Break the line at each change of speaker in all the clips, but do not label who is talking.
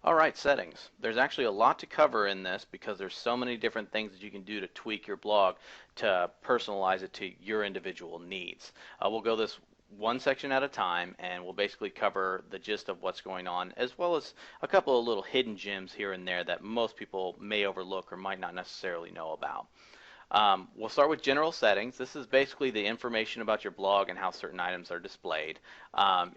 All right, settings. There's actually a lot to cover in this because there's so many different things that you can do to tweak your blog to personalize it to your individual needs. We'll go this one section at a time, and we'll basically cover the gist of what's going on, as well as a couple of little hidden gems here and there that most people may overlook or might not necessarily know about. We'll start with general settings. This is basically the information about your blog and how certain items are displayed.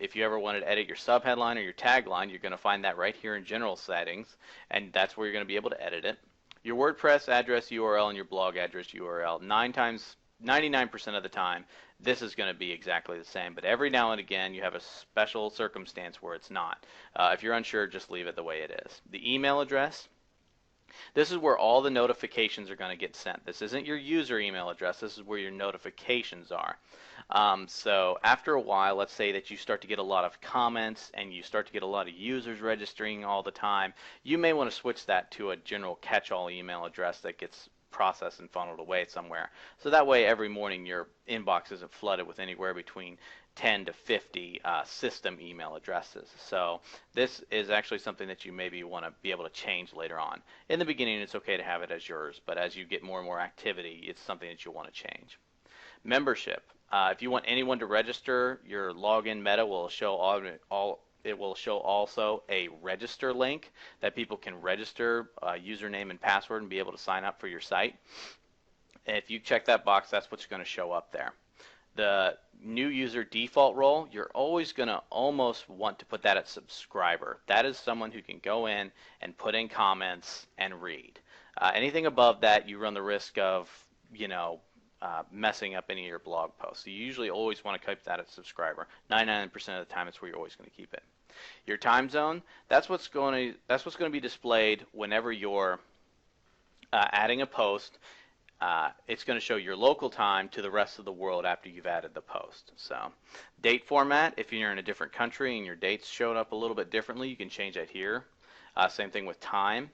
If you ever wanted to edit your subheadline or your tagline, you're going to find that right here in general settings, and that's where you're going to be able to edit it. Your WordPress address URL and your blog address URL, 99% of the time, this is going to be exactly the same, but every now and again you have a special circumstance where it's not. If you're unsure, just leave it the way it is. The email address, this is where all the notifications are going to get sent. This isn't your user email address. This is where your notifications are. So after a while, let's say that you start to get a lot of comments and you start to get a lot of users registering all the time, you may want to switch that to a general catch-all email address that gets processed and funneled away somewhere. So that way every morning your inbox isn't flooded with anywhere between 10 to 50 system email addresses. So this is actually something that you maybe want to be able to change later on. In the beginning, it's okay to have it as yours, but as you get more and more activity, it's something that you want to change. Membership. If you want anyone to register, your login meta will show it will show also a register link that people can register username and password and be able to sign up for your site. And if you check that box, that's what's going to show up there. The new user default role, you're always going to almost want to put that at subscriber. That is someone who can go in and put in comments and read. Anything above that, you run the risk of, messing up any of your blog posts. So you usually always want to keep that at subscriber. 99% of the time, it's where you're always going to keep it. Your time zone, that's what's going to be displayed whenever you're adding a post. It's going to show your local time to the rest of the world after you've added the post. So date format, if you're in a different country and your dates showed up a little bit differently, you can change that here. Same thing with time.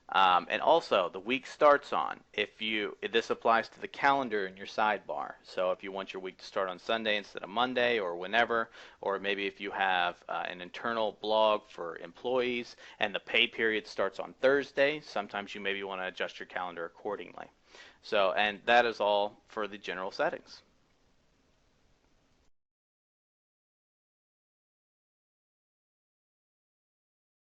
And also the week starts on. This applies to the calendar in your sidebar. So if you want your week to start on Sunday instead of Monday or whenever, or maybe if you have an internal blog for employees and the pay period starts on Thursday, sometimes you maybe want to adjust your calendar accordingly. So, and that is all for the general settings.